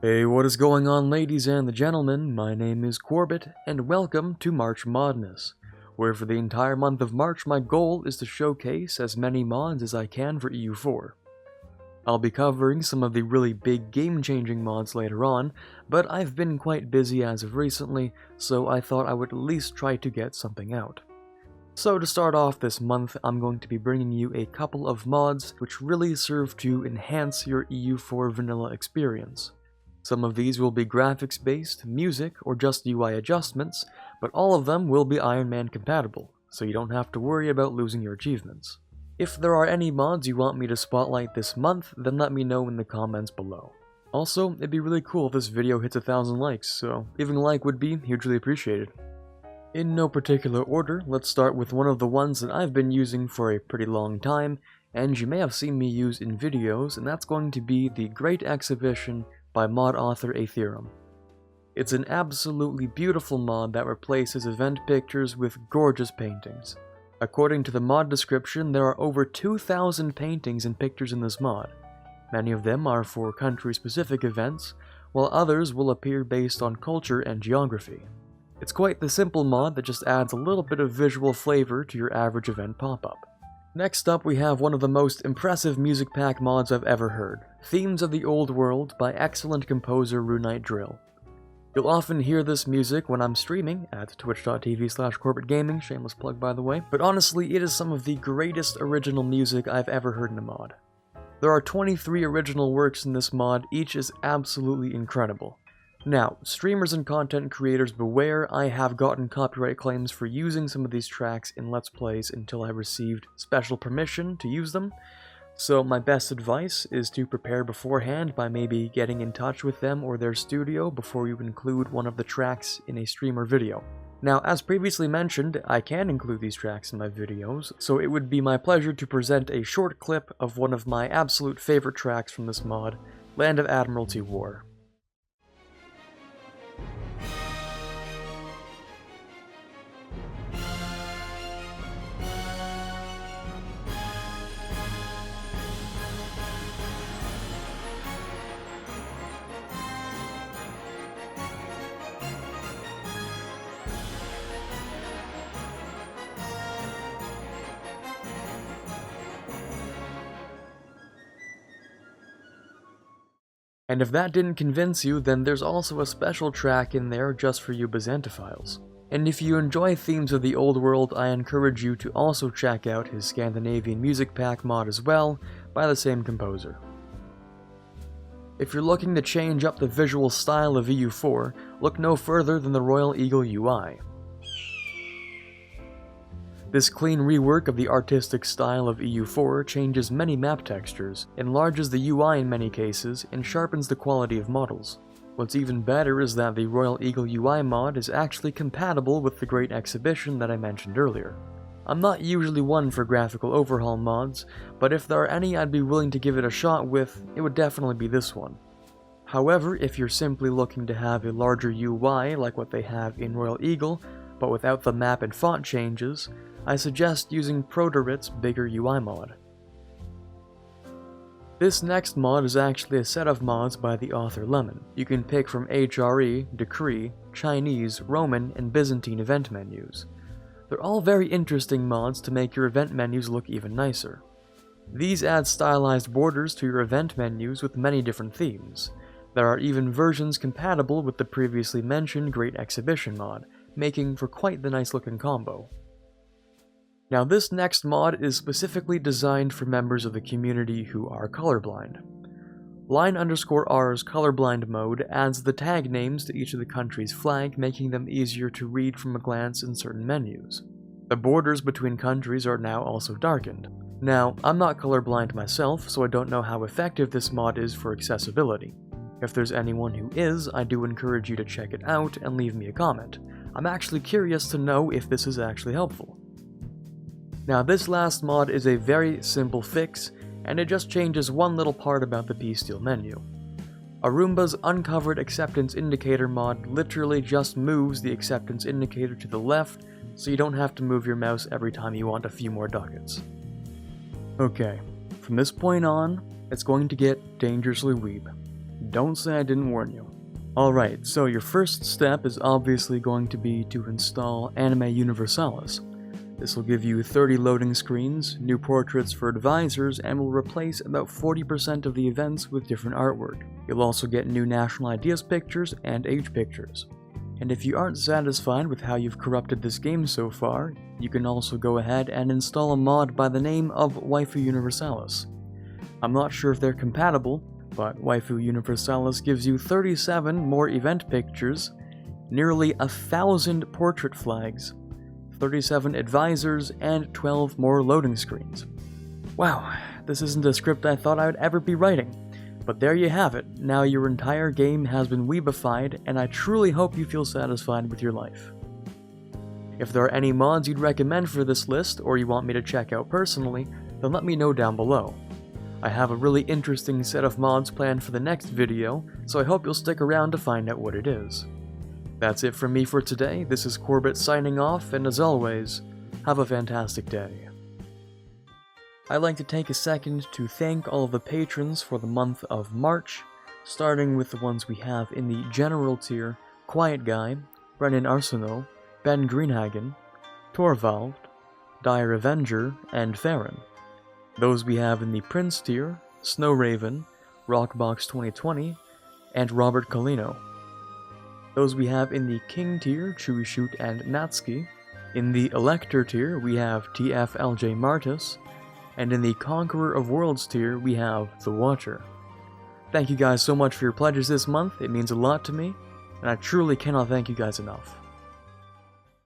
Hey, what is going on, ladies and gentlemen? My name is Quarbit, and welcome to March Modness, where for the entire month of March my goal is to showcase as many mods as I can for EU4. I'll be covering some of the really big game-changing mods later on, but I've been quite busy as of recently, so I thought I would at least try to get something out. So to start off this month, I'm going to be bringing you a couple of mods which really serve to enhance your EU4 vanilla experience. Some of these will be graphics-based, music, or just UI adjustments, but all of them will be Iron Man compatible, so you don't have to worry about losing your achievements. If there are any mods you want me to spotlight this month, then let me know in the comments below. Also, it'd be really cool if this video hits 1,000 likes, so leaving a like would be hugely appreciated. In no particular order, let's start with one of the ones that I've been using for a pretty long time, and you may have seen me use in videos, and that's going to be the Great Exhibition by mod author Aetherum. It's an absolutely beautiful mod that replaces event pictures with gorgeous paintings. According to the mod description, there are over 2,000 paintings and pictures in this mod. Many of them are for country-specific events, while others will appear based on culture and geography. It's quite the simple mod that just adds a little bit of visual flavor to your average event pop-up. Next up, we have one of the most impressive music pack mods I've ever heard, Themes of the Old World by excellent composer Runite Drill. You'll often hear this music when I'm streaming at twitch.tv/QuarbitGaming, shameless plug by the way, but honestly it is some of the greatest original music I've ever heard in a mod. There are 23 original works in this mod, each is absolutely incredible. Now, streamers and content creators beware, I have gotten copyright claims for using some of these tracks in Let's Plays until I received special permission to use them, so my best advice is to prepare beforehand by maybe getting in touch with them or their studio before you include one of the tracks in a stream or video. Now, as previously mentioned, I can include these tracks in my videos, so it would be my pleasure to present a short clip of one of my absolute favorite tracks from this mod, Land of Admiralty War. And if that didn't convince you, then there's also a special track in there just for you Byzantophiles. And if you enjoy Themes of the Old World, I encourage you to also check out his Scandinavian Music Pack mod as well, by the same composer. If you're looking to change up the visual style of EU4, look no further than the Royal Eagle UI. This clean rework of the artistic style of EU4 changes many map textures, enlarges the UI in many cases, and sharpens the quality of models. What's even better is that the Royal Eagle UI mod is actually compatible with the Great Exhibition that I mentioned earlier. I'm not usually one for graphical overhaul mods, but if there are any I'd be willing to give it a shot with, it would definitely be this one. However, if you're simply looking to have a larger UI like what they have in Royal Eagle, but without the map and font changes, I suggest using Protorit's bigger UI mod. This next mod is actually a set of mods by the author Lemon. You can pick from HRE, Decree, Chinese, Roman, and Byzantine event menus. They're all very interesting mods to make your event menus look even nicer. These add stylized borders to your event menus with many different themes. There are even versions compatible with the previously mentioned Great Exhibition mod, making for quite the nice looking combo. Now this next mod is specifically designed for members of the community who are colorblind. Line_R's colorblind mode adds the tag names to each of the country's flag, making them easier to read from a glance in certain menus. The borders between countries are now also darkened. Now, I'm not colorblind myself, so I don't know how effective this mod is for accessibility. If there's anyone who is, I do encourage you to check it out and leave me a comment. I'm actually curious to know if this is actually helpful. Now this last mod is a very simple fix, and it just changes one little part about the P-Steel menu. Arumba's Uncovered Acceptance Indicator mod literally just moves the acceptance indicator to the left, so you don't have to move your mouse every time you want a few more ducats. Okay, from this point on, it's going to get dangerously weeb. Don't say I didn't warn you. Alright, so your first step is obviously going to be to install Anime-Universalis. This will give you 30 loading screens, new portraits for advisors, and will replace about 40% of the events with different artwork. You'll also get new national ideas pictures and age pictures. And if you aren't satisfied with how you've corrupted this game so far, you can also go ahead and install a mod by the name of Waifu Universalis. I'm not sure if they're compatible, but Waifu Universalis gives you 37 more event pictures, nearly 1,000 portrait flags, 37 advisors, and 12 more loading screens. Wow, this isn't a script I thought I would ever be writing. But there you have it, now your entire game has been weebified, and I truly hope you feel satisfied with your life. If there are any mods you'd recommend for this list, or you want me to check out personally, then let me know down below. I have a really interesting set of mods planned for the next video, so I hope you'll stick around to find out what it is. That's it from me for today, this is Quarbit signing off, and as always, have a fantastic day. I'd like to take a second to thank all of the patrons for the month of March, starting with the ones we have in the General tier: Quiet Guy, Brennan Arsenault, Ben Greenhagen, Torvald, Dire Avenger, and Farron. Those we have in the Prince tier: Snow Raven, Rockbox 2020, and Robert Colino. Those we have in the King tier: Chewy Shoot and Natsuki. In the Elector tier, we have TFLJ Martis. And in the Conqueror of Worlds tier, we have The Watcher. Thank you guys so much for your pledges this month, it means a lot to me, and I truly cannot thank you guys enough.